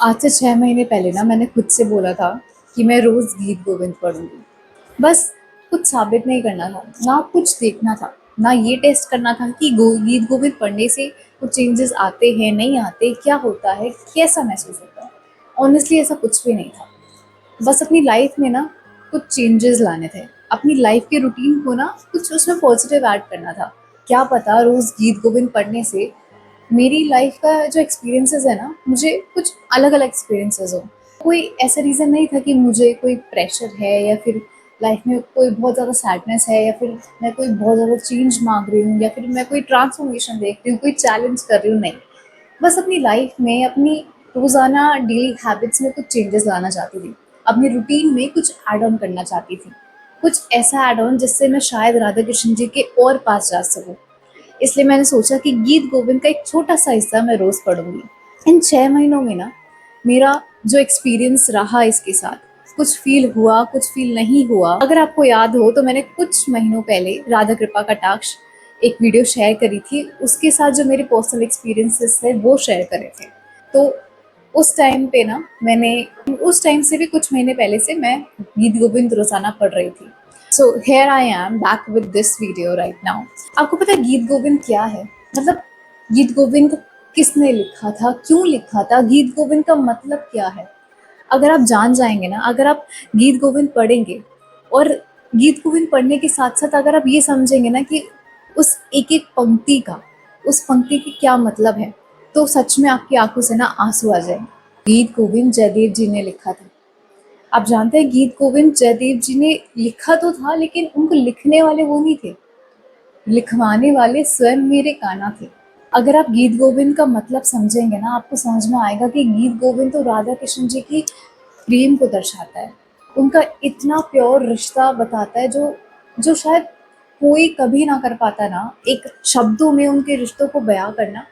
आज से 6 महीने पहले ना मैंने खुद से बोला था कि मैं रोज़ गीत गोविंद पढ़ूँगी। बस कुछ साबित नहीं करना था, ना कुछ देखना था, ना ये टेस्ट करना था कि गीत गोविंद पढ़ने से कुछ चेंजेस आते हैं, नहीं आते, क्या होता है, कैसा महसूस होता है। ऑनेस्टली ऐसा कुछ भी नहीं था। बस अपनी लाइफ में ना कुछ चेंजेस लाने थे, अपनी लाइफ के रूटीन को ना कुछ उसमें पॉजिटिव ऐड करना था। क्या पता रोज़ गीत गोविंद पढ़ने से मेरी लाइफ का जो एक्सपीरियंसेस है ना, मुझे कुछ अलग अलग एक्सपीरियंसेस हो। कोई ऐसा रीज़न नहीं था कि मुझे कोई प्रेशर है या फिर लाइफ में कोई बहुत ज़्यादा सैडनेस है या फिर मैं कोई बहुत ज़्यादा चेंज मांग रही हूँ या फिर मैं कोई ट्रांसफॉर्मेशन देख रही हूँ, कोई चैलेंज कर रही हूँ, नहीं। बस अपनी लाइफ में अपनी रोज़ाना डेली हैबिट्स में कुछ चेंजेस लाना चाहती थी। अपनी रूटीन में कुछ ऐड ऑन करना चाहती थी। कुछ ऐसा ऐड ऑन जिससे मैं शायद राधा कृष्ण जी के और पास जा सकूँ। इसलिए मैंने सोचा कि गीत गोविंद का एक छोटा सा हिस्सा मैं रोज़ पढ़ूंगी। इन 6 महीनों में ना मेरा जो एक्सपीरियंस रहा इसके साथ, कुछ फील हुआ, कुछ फील नहीं हुआ। अगर आपको याद हो तो मैंने कुछ महीनों पहले राधा कृपा कटाक्ष एक वीडियो शेयर करी थी, उसके साथ जो मेरे पर्सनल एक्सपीरियंसेस थे वो शेयर करे थे। तो उस टाइम पे ना मैंने उस टाइम से भी कुछ महीने पहले से मैं गीत गोविंद रोजाना पढ़ रही थी। So here I am back with this video right now. आपको पता है गीत गोविंद क्या है? मतलब गीत गोविंद किसने लिखा था, क्यों लिखा था, गीत गोविंद का मतलब क्या है? अगर आप जान जाएंगे ना, अगर आप गीत गोविंद पढ़ेंगे और गीत गोविंद पढ़ने के साथ साथ अगर आप ये समझेंगे ना कि उस एक एक पंक्ति का, उस पंक्ति की क्या मतलब है, तो सच में आपकी आंखों से ना आंसू आ जाए। गीत गोविंद जयदेव जी ने लिखा था। आप जानते हैं गीत गोविंद जयदेव जी ने लिखा तो था, लेकिन उनको लिखने वाले वो नहीं थे, लिखवाने वाले स्वयं मेरे कान्हा थे। अगर आप गीत गोविंद का मतलब समझेंगे ना, आपको समझ में आएगा कि गीत गोविंद तो राधा कृष्ण जी की प्रेम को दर्शाता है। उनका इतना प्योर रिश्ता बताता है जो जो शायद कोई कभी ना कर पाता ना, एक शब्दों में उनके रिश्तों को बयां करना,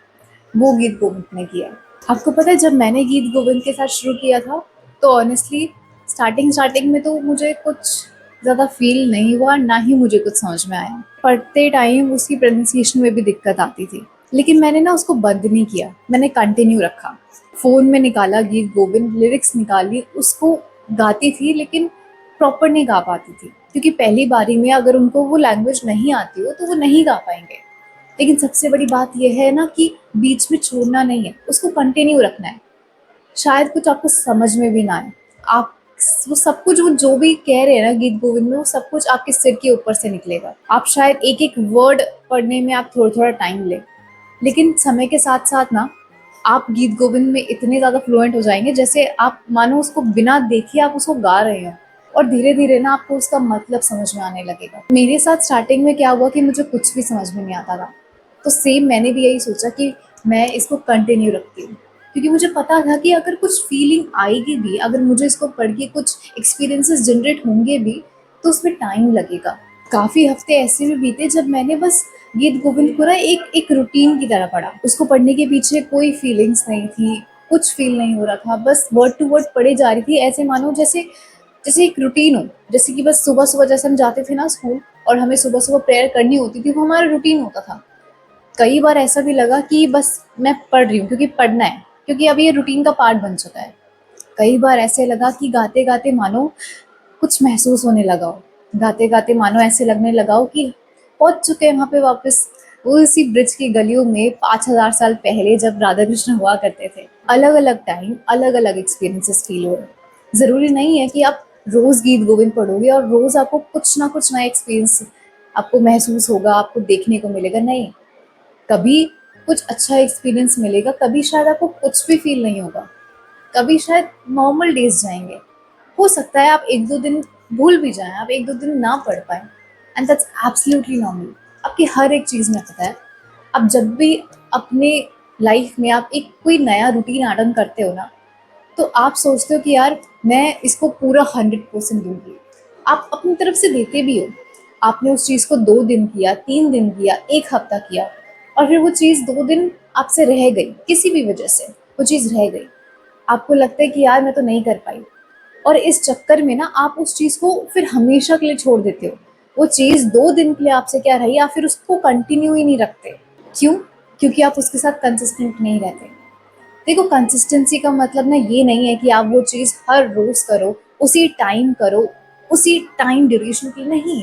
वो गीत गोविंद ने किया। आपको पता है जब मैंने गीत गोविंद के साथ शुरू किया था, तो ऑनेस्टली स्टार्टिंग स्टार्टिंग में तो मुझे कुछ ज़्यादा फील नहीं हुआ, ना ही मुझे कुछ समझ में आया। पढ़ते टाइम उसकी प्रोनाउंसिएशन में भी दिक्कत आती थी, लेकिन मैंने ना उसको बंद नहीं किया, मैंने कंटिन्यू रखा। फ़ोन में निकाला गीत गोविंद, लिरिक्स निकाली, उसको गाती थी, लेकिन प्रॉपर नहीं गा पाती थी, क्योंकि पहली बारी में अगर उनको वो लैंग्वेज नहीं आती हो तो वो नहीं गा पाएंगे। लेकिन सबसे बड़ी बात यह है ना कि बीच में छोड़ना नहीं है, उसको कंटिन्यू रखना है। शायद कुछ आपको समझ में भी ना आए, आप वो सब कुछ, वो जो भी कह रहे हैं ना गीत गोविंद में, वो सब कुछ आपके सिर के ऊपर से निकलेगा। आप शायद एक एक वर्ड पढ़ने में आप थोड़ा थोड़ा टाइम ले, लेकिन समय के साथ साथ ना आप गीत गोविंद में इतने ज़्यादा फ्लुएंट हो जाएंगे जैसे आप मानो उसको बिना देखे आप उसको गा रहे हो। और धीरे धीरे ना आपको उसका मतलब समझ में आने लगेगा। मेरे साथ स्टार्टिंग में क्या हुआ कि मुझे कुछ भी समझ में नहीं आता था, तो सेम मैंने भी यही सोचा कि मैं इसको कंटिन्यू रखती हूँ, क्योंकि मुझे पता था कि अगर कुछ फीलिंग आएगी भी, अगर मुझे इसको पढ़ के कुछ एक्सपीरियंसेस जनरेट होंगे भी, तो उसमें टाइम लगेगा। काफ़ी हफ्ते ऐसे भी बीते जब मैंने बस गीत गोविंद को ना एक एक रूटीन की तरह पढ़ा। उसको पढ़ने के पीछे कोई फीलिंग्स नहीं थी, कुछ फील नहीं हो रहा था, बस वर्ड टू वर्ड पढ़े जा रही थी, ऐसे मानो जैसे जैसे एक रूटीन हो। जैसे कि बस सुबह सुबह जैसे हम जाते थे ना स्कूल, और हमें सुबह सुबह प्रेयर करनी होती थी, वो हमारा रूटीन होता था। कई बार ऐसा भी लगा कि बस मैं पढ़ रही हूँ क्योंकि पढ़ना है, क्योंकि अब ये रूटीन का पार्ट बन चुका है। कई बार ऐसे लगा कि गाते गाते मानो कुछ महसूस होने लगा हो, गाते गाते मानो ऐसे लगने लगा हो कि पहुंच चुके हैं वहां पे वापस, वो उसी ब्रिज की गलियों में 5,000 साल पहले जब राधा कृष्ण हुआ करते थे। अलग अलग टाइम, अलग अलग एक्सपीरियंसेस फील हुए। जरूरी नहीं है कि आप रोज गीत गोविंद पढ़ोगे और रोज आपको कुछ ना कुछ नया एक्सपीरियंस आपको महसूस होगा, आपको देखने को मिलेगा, नहीं। कभी कुछ अच्छा एक्सपीरियंस मिलेगा, कभी शायद आपको कुछ भी फील नहीं होगा, कभी शायद नॉर्मल डेज जाएंगे। हो सकता है आप एक दो दिन भूल भी जाएं, आप एक दो दिन ना पढ़ पाए, एंड दैट्स एब्सोल्युटली नॉर्मल। आपकी हर एक चीज़ में पता है, अब जब भी अपने लाइफ में आप एक कोई नया रूटीन ऐड करते हो ना, तो आप सोचते हो कि यार मैं इसको पूरा 100% दूंगी। आप अपनी तरफ से देते भी हो। आपने उस चीज़ को 2 दिन किया, 3 दिन किया, एक हफ्ता किया, और फिर वो चीज़ 2 दिन आपसे रह गई, किसी भी वजह से वो चीज़ रह गई। आपको लगता है कि यार मैं तो नहीं कर पाई, और इस चक्कर में ना आप उस चीज़ को फिर हमेशा के लिए छोड़ देते हो। वो चीज़ 2 दिन के लिए आपसे क्या रही, आप फिर उसको कंटिन्यू ही नहीं रखते। क्यों? क्योंकि आप उसके साथ कंसिस्टेंट नहीं रहते। देखो कंसिस्टेंसी का मतलब ना ये नहीं है कि आप वो चीज़ हर रोज़ करो, उसी टाइम ड्यूरेशन की नहीं।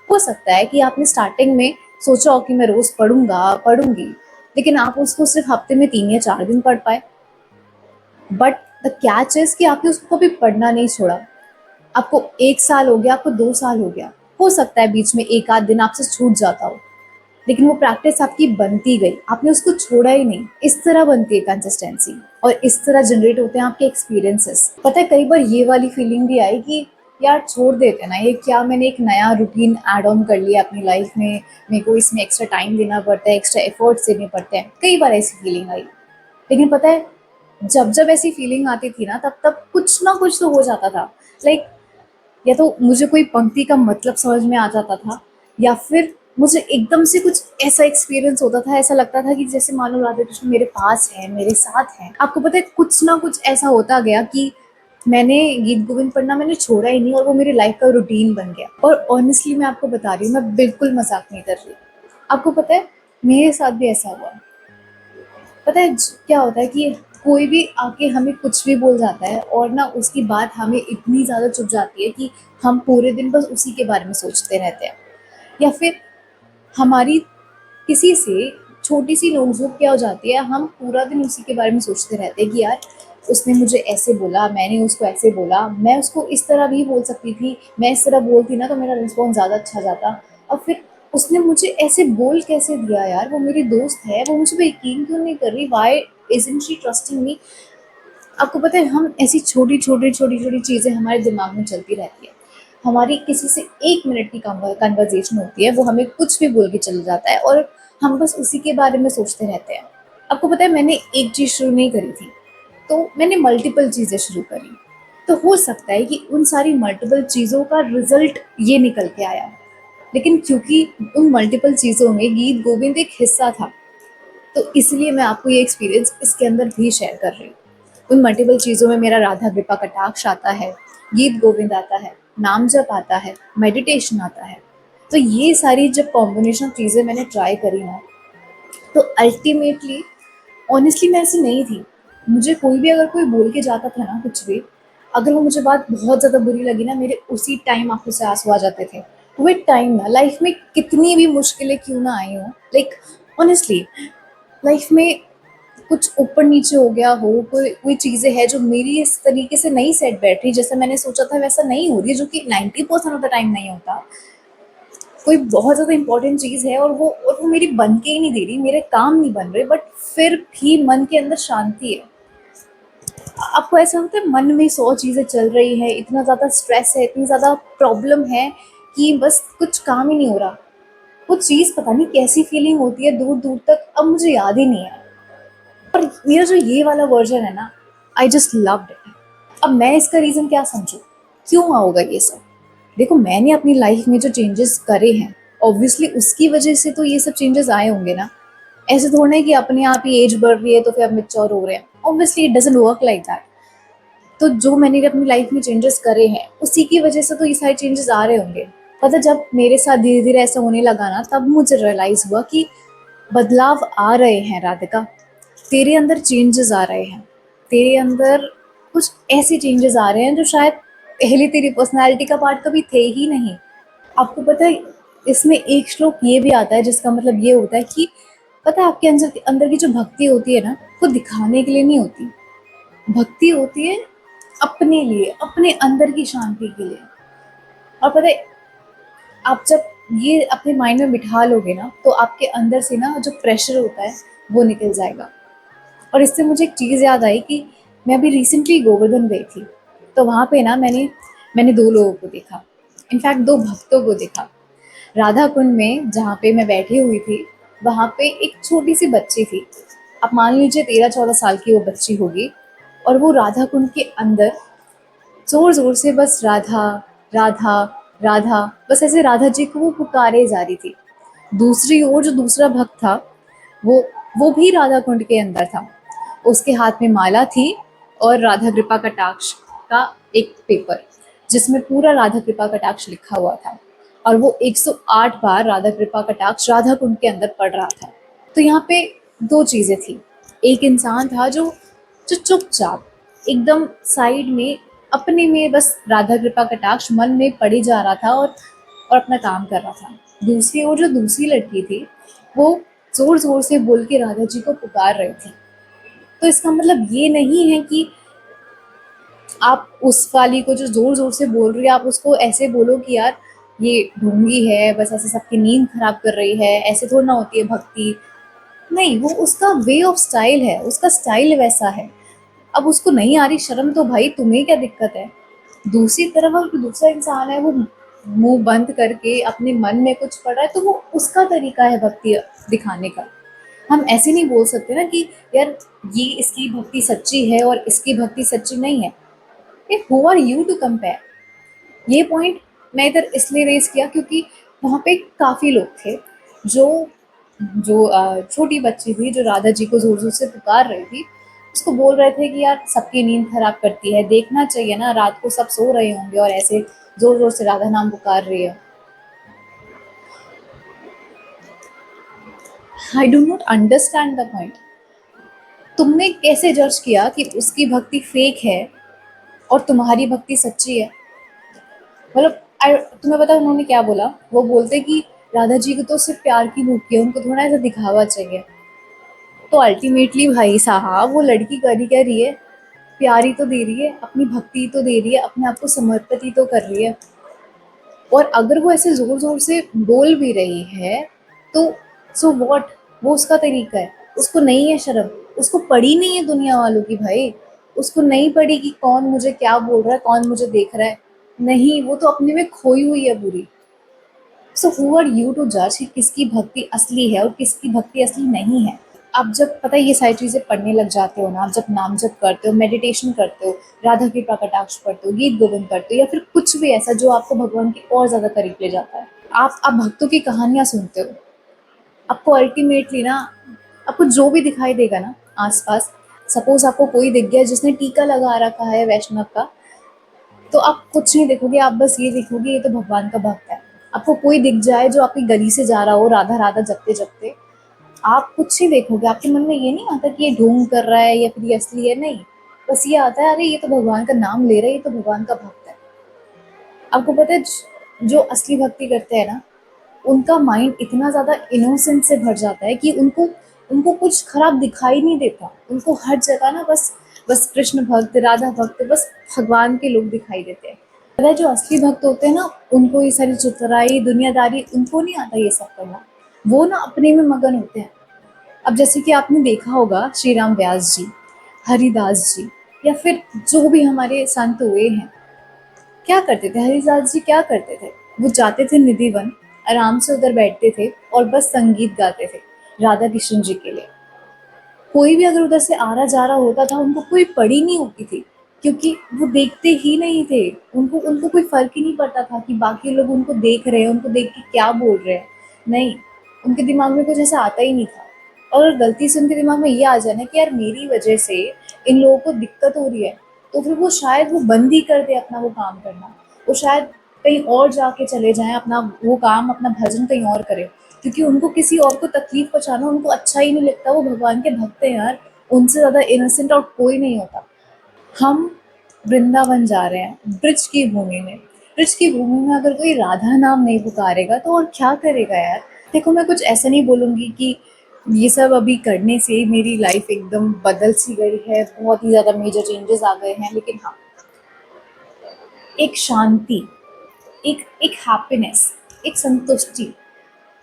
हो सकता है कि आपने स्टार्टिंग में सोचा हो कि मैं रोज़ पढ़ूँगा, पढ़ूँगी, लेकिन आप उसको सिर्फ़ हफ़्ते में 3 या 4 दिन पढ़ पाए। बट द कैच इज़ कि आपने उसको कभी पढ़ना नहीं छोड़ा। आपको 1 साल हो गया, आपको 2 साल हो गया। हो सकता है बीच में 1 आध दिन आपसे छूट जाता हो, लेकिन वो प्रैक्टिस आपकी बनती गई, आपने उसको छोड़ा ही नहीं। इस तरह बनती है कंसिस्टेंसी और इस तरह जनरेट होते हैं आपके एक्सपीरियंसेस। पता है कई बार ये वाली फीलिंग भी आई कि यार छोड़ देते हैं ना, ये क्या मैंने एक नया रूटीन ऐड ऑन कर लिया अपनी लाइफ में, मेरे को इसमें एक्स्ट्रा टाइम देना पड़ता है, एक्स्ट्रा एफर्ट्स देने पड़ते हैं। कई बार ऐसी फीलिंग आई, लेकिन पता है जब जब ऐसी फीलिंग आती थी ना, तब तब कुछ ना कुछ तो हो जाता था। लाइक या तो मुझे कोई पंक्ति का मतलब समझ में आ जाता था, या फिर मुझे एकदम से कुछ ऐसा एक्सपीरियंस होता था, ऐसा लगता था कि जैसे मानो राधा कृष्ण मेरे पास है, मेरे साथ है। आपको पता है कुछ ना कुछ ऐसा होता गया कि मैंने गीत गोविंद पढ़ना मैंने छोड़ा ही नहीं, और वो मेरी लाइफ का रूटीन बन गया। और ऑनेस्टली मैं आपको बता रही हूँ, मैं बिल्कुल मजाक नहीं कर रही। आपको पता है मेरे साथ भी ऐसा हुआ। पता है क्या होता है कि कोई भी आके हमें कुछ भी बोल जाता है, और ना उसकी बात हमें इतनी ज़्यादा चुभ जाती है कि हम पूरे दिन बस उसी के बारे में सोचते रहते हैं। या फिर हमारी किसी से छोटी सी नोक-झोंक क्या हो जाती है, हम पूरा दिन उसी के बारे में सोचते रहते हैं कि यार उसने मुझे ऐसे बोला, मैंने उसको ऐसे बोला, मैं उसको इस तरह भी बोल सकती थी, मैं इस तरह बोलती ना तो मेरा रिस्पॉन्स ज़्यादा अच्छा जाता। और फिर उसने मुझे ऐसे बोल कैसे दिया यार, वो मेरी दोस्त है, वो मुझ पे यकीन क्यों नहीं कर रही, व्हाई इज़न्ट शी ट्रस्टिंग मी। आपको पता है हम ऐसी छोटी-छोटी चीज़ें हमारे दिमाग में चलती रहती है। हमारी किसी से 1 मिनट की कन्वर्सेशन होती है, वो हमें कुछ भी बोल के चला जाता है और हम बस उसी के बारे में सोचते रहते हैं। आपको पता है मैंने एक चीज़ शुरू नहीं करी थी, तो मैंने मल्टीपल चीज़ें शुरू करी। तो हो सकता है कि उन सारी मल्टीपल चीज़ों का रिज़ल्ट ये निकल के आया। लेकिन क्योंकि उन मल्टीपल चीज़ों में गीत गोविंद एक हिस्सा था, तो इसलिए मैं आपको ये एक्सपीरियंस इसके अंदर भी शेयर कर रही हूँ। उन मल्टीपल चीज़ों में मेरा राधा कृपा कटाक्ष आता है, गीत गोविंद आता है, नाम जप आता है, मेडिटेशन आता है। तो ये सारी जब कॉम्बिनेशन चीज़ें मैंने ट्राई करी ना, तो अल्टीमेटली ऑनेस्टली मैं ऐसी नहीं थी। मुझे कोई भी अगर कोई बोल के जाता था ना कुछ भी, अगर वो मुझे बात बहुत ज़्यादा बुरी लगी ना, मेरे उसी टाइम आँखों से आँसू आ जाते थे। वो एक टाइम ना लाइफ में कितनी भी मुश्किलें क्यों ना आई हों, लाइक ऑनेस्टली लाइफ में कुछ ऊपर नीचे हो गया हो, कोई कोई चीज़ें हैं जो मेरी इस तरीके से नहीं सेट बैठ रही, जैसा मैंने सोचा था वैसा नहीं हो रही है, जो कि 90% ऑफ द टाइम नहीं होता। कोई बहुत ज़्यादा इम्पोर्टेंट चीज़ है और वो मेरी बन के ही नहीं दे रही, मेरे काम नहीं बन रहे, बट फिर भी मन के अंदर शांति है। आपको ऐसा होता है मन में 100 चीज़ें चल रही हैं, इतना ज़्यादा स्ट्रेस है, इतनी ज़्यादा प्रॉब्लम है कि बस कुछ काम ही नहीं हो रहा। वो चीज़ पता नहीं कैसी फीलिंग होती है दूर-दूर तक, अब मुझे याद ही नहीं है। पर मेरा जो ये वाला वर्जन है ना, आई जस्ट लव्ड इट। अब मैं इसका रीज़न क्या समझूँ? क्यों होगा ये सब? देखो मैंने अपनी लाइफ में जो चेंजेस करे हैं, ऑब्वियसली उसकी वजह से तो ये सब चेंजेस आए होंगे ना। ऐसे थोड़ा है कि अपने आप ही एज बढ़ रही है तो फिर अब मैच्योर हो रहे हैं। Obviously it doesn't work like that. तो जो मैंने अपनी लाइफ में चेंजेस करे हैं, उसी की वजह से तो ये सारे चेंजेस आ रहे होंगे। पता जब मेरे साथ धीरे-धीरे ऐसा होने लगा ना, तब मुझे रियलाइज़ हुआ कि बदलाव आ रहे हैं राधिका। तेरे अंदर चेंजेस आ रहे हैं। तेरे अंदर कुछ ऐसे चेंजेस आ रहे हैं जो शायद पहले तेरी पर्सनैलिटी का पार्ट कभी थे ही नहीं। आपको पता है इसमें एक श्लोक ये भी आता है जिसका मतलब ये होता है कि पता है आपके अंदर अंदर की जो भक्ति होती है ना, वो दिखाने के लिए नहीं होती। भक्ति होती है अपने लिए, अपने अंदर की शांति के लिए। और पता है आप जब ये अपने माइंड में बिठा लोगे ना, तो आपके अंदर से ना जो प्रेशर होता है वो निकल जाएगा। और इससे मुझे एक चीज़ याद आई कि मैं अभी रिसेंटली गोवर्धन गई थी। तो वहाँ पे ना मैंने मैंने 2 लोगों को देखा। इनफैक्ट 2 भक्तों को देखा। राधा कुंड में जहाँ पे मैं बैठी हुई थी, वहाँ पे एक छोटी-सी बच्ची थी। आप मान लीजिए 13-14 साल की वो बच्ची होगी, और वो राधा कुंड के अंदर ज़ोर-ज़ोर से बस राधा, राधा, राधा, बस ऐसे राधा जी को वो पुकारे जा रही थी। दूसरी ओर जो दूसरा भक्त था, वो वो भी राधा कुंड के अंदर था। उसके हाथ में माला थी और राधा कृपा कटाक्ष का एक पेपर, जिसमें पूरा राधा कृपा कटाक्ष लिखा हुआ था, और वो 108 बार राधा कृपा कटाक्ष राधा कुंड के अंदर पढ़ रहा था। तो यहाँ पे 2 चीज़ें थी। एक इंसान था जो जो चुपचाप एकदम साइड में अपने में बस राधा कृपा कटाक्ष मन में पढ़ी जा रहा था और अपना काम कर रहा था। दूसरी ओर जो दूसरी लड़की थी वो जोर जोर से बोल के राधा जी को पुकार रही थी। तो इसका मतलब ये नहीं है कि आप उस वाली को जो जोर जोर से बोल रही है आप उसको ऐसे बोलो कि यार ये ढोंगी है, बस ऐसे सबकी नींद खराब कर रही है, ऐसे थोड़ा ना होती है भक्ति। नहीं, वो उसका वे ऑफ स्टाइल है, उसका स्टाइल वैसा है। अब उसको नहीं आ रही शर्म तो भाई तुम्हें क्या दिक्कत है। दूसरी तरफ अगर दूसरा इंसान है वो मुंह बंद करके अपने मन में कुछ पढ़ रहा है तो वो उसका तरीका है भक्ति दिखाने का। हम ऐसे नहीं बोल सकते ना कि यार ये इसकी भक्ति सच्ची है और इसकी भक्ति सच्ची नहीं है। Who are you to compare. ये पॉइंट मैं इधर इसलिए रेज किया क्योंकि वहाँ पे काफ़ी लोग थे जो जो छोटी बच्ची थी जो राधा जी को जोर जोर से पुकार रही थी, उसको बोल रहे थे कि यार सबकी नींद खराब करती है, देखना चाहिए ना, रात को सब सो रहे होंगे और ऐसे जोर जोर से राधा नाम पुकार रही है। I do not understand the point. तुमने कैसे जज किया कि उसकी भक्ति फेक है और तुम्हारी भक्ति सच्ची है। मतलब तुम्हें पता है उन्होंने क्या बोला। वो बोलते कि राधा जी को तो सिर्फ प्यार की भूख है, उनको थोड़ा ऐसा दिखावा चाहिए। तो अल्टीमेटली भाई साहब वो लड़की कर ही क्या रही है, प्यार ही तो दे रही है, अपनी भक्ति ही तो दे रही है, अपने आप को समर्पित ही तो कर रही है। और अगर वो ऐसे जोर जोर से बोल भी रही है तो सो वॉट, वो उसका तरीका है, उसको नहीं है शर्म, उसको पड़ी नहीं है दुनिया वालों की भाई, उसको नहीं पड़ी कि कौन मुझे क्या बोल रहा है, कौन मुझे देख रहा है। नहीं, वो तो अपने में खोई हुई है पूरी। So who are you to जज कि किसकी भक्ति असली है और किसकी भक्ति असली नहीं है। आप जब पता है ये सारी चीज़ें पढ़ने लग जाते हो ना, आप जब नाम जप करते हो, मेडिटेशन करते हो, राधा की कटाक्ष पढ़ते हो, गीत गोविंद करते हो या फिर कुछ भी ऐसा जो आपको भगवान के और ज़्यादा करीब ले जाता है, आप भक्तों की कहानियाँ सुनते हो, आपको अल्टीमेटली ना, आपको जो भी दिखाई देगा ना आसपास, सपोज आपको कोई दिख गया जिसने टीका लगा रखा है वैष्णव का, तो आप कुछ नहीं देखोगे, आप बस ये देखोगे ये तो भगवान का भक्त है। आपको कोई दिख जाए जो आपकी गली से जा रहा हो राधा राधा जपते जपते, आप कुछ ही देखोगे, आपके मन में ये नहीं आता कि ये ढोंग कर रहा है या फिर ये असली है, नहीं, बस ये आता है अरे ये तो भगवान का नाम ले रहा है, ये तो भगवान का भक्त है। आपको पता है जो असली भक्ति करते हैं ना, उनका माइंड इतना ज़्यादा इनोसेंस से भर जाता है कि उनको उनको कुछ खराब दिखाई नहीं देता, उनको हर जगह ना बस बस कृष्ण भक्त, राधा भक्त, बस भगवान के लोग दिखाई देते हैं। अगर जो असली भक्त होते हैं ना, उनको ये सारी चतुराई दुनियादारी उनको नहीं आता ये सब करना, वो ना अपने में मगन होते हैं। अब जैसे कि आपने देखा होगा श्री राम व्यास जी, हरिदास जी या फिर जो भी हमारे संत हुए हैं, क्या करते थे हरिदास जी, क्या करते थे, वो जाते थे निधि वन, आराम से उधर बैठते थे और बस संगीत गाते थे राधा कृष्ण जी के लिए। कोई भी अगर उधर से आ रहा जा रहा होता था उनको कोई पड़ी नहीं होती थी, क्योंकि वो देखते ही नहीं थे। उनको उनको कोई फर्क ही नहीं पड़ता था कि बाकी लोग उनको देख रहे हैं, उनको देख के क्या बोल रहे हैं। नहीं, उनके दिमाग में कुछ ऐसा आता ही नहीं था। और अगर गलती से उनके दिमाग में ये आ जाए ना कि यार मेरी वजह से इन लोगों को दिक्कत हो रही है, तो फिर वो शायद वो बंद ही कर दे अपना वो काम करना। वो शायद कहीं और जाके चले जाएं, अपना वो काम अपना भजन कहीं और करें, क्योंकि उनको किसी और को तकलीफ पहुंचाना उनको अच्छा ही नहीं लगता। वो भगवान के भक्त हैं यार, उनसे ज़्यादा इनोसेंट और कोई नहीं होता। हम वृंदावन जा रहे हैं ब्रिज की भूमि में, ब्रिज की भूमि में अगर कोई राधा नाम नहीं पुकारेगा तो और क्या करेगा यार। देखो मैं कुछ ऐसा नहीं बोलूँगी कि ये सब अभी करने से मेरी लाइफ एकदम बदल सी गई है, बहुत ही ज़्यादा मेजर चेंजेस आ गए हैं, लेकिन हाँ, एक शांति, एक एक हैप्पीनेस, एक संतुष्टि,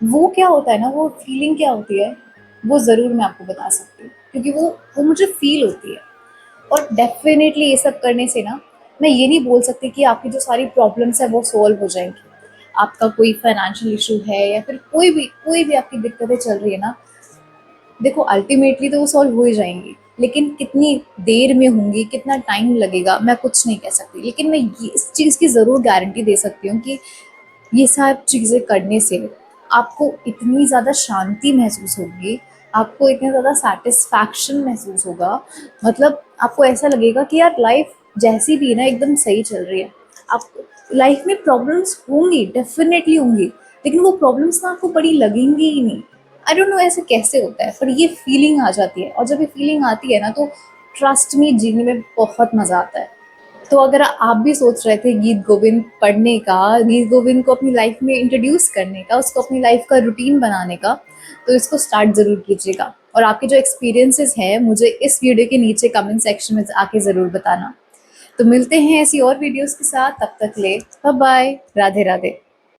वो क्या होता है ना, वो फीलिंग क्या होती है, वो ज़रूर मैं आपको बता सकती हूँ, क्योंकि वो मुझे फील होती है। और डेफ़िनेटली ये सब करने से ना, मैं ये नहीं बोल सकती कि आपकी जो सारी प्रॉब्लम्स है वो सॉल्व हो जाएंगी। आपका कोई फाइनेंशियल इशू है या फिर कोई भी आपकी दिक्कतें चल रही है ना, देखो अल्टीमेटली तो वो सॉल्व हो ही जाएंगी, लेकिन कितनी देर में होंगी, कितना टाइम लगेगा, मैं कुछ नहीं कह सकती। लेकिन मैं ये इस चीज़ की ज़रूर गारंटी दे सकती हूँ कि ये सब चीज़ें करने से आपको इतनी ज़्यादा शांति महसूस होगी, आपको इतना ज़्यादा सैटिस्फैक्शन महसूस होगा, मतलब आपको ऐसा लगेगा कि यार लाइफ जैसी भी है ना एकदम सही चल रही है। आप लाइफ में प्रॉब्लम्स होंगी, डेफिनेटली होंगी, लेकिन वो प्रॉब्लम्स ना आपको बड़ी लगेंगी ही नहीं। आई डोंट नो ऐसे कैसे होता है, पर ये फीलिंग आ जाती है, और जब ये फीलिंग आती है ना तो ट्रस्ट मी जीने में बहुत मज़ा आता है। तो अगर आप भी सोच रहे थे गीत गोविंद पढ़ने का, गीत गोविंद को अपनी लाइफ में इंट्रोड्यूस करने का, उसको अपनी लाइफ का रूटीन बनाने का, तो इसको स्टार्ट ज़रूर कीजिएगा। और आपके जो एक्सपीरियंसेस हैं मुझे इस वीडियो के नीचे कमेंट सेक्शन में आके ज़रूर बताना। तो मिलते हैं ऐसी और वीडियोस के साथ, तब तक ले बाय बाय, राधे राधे।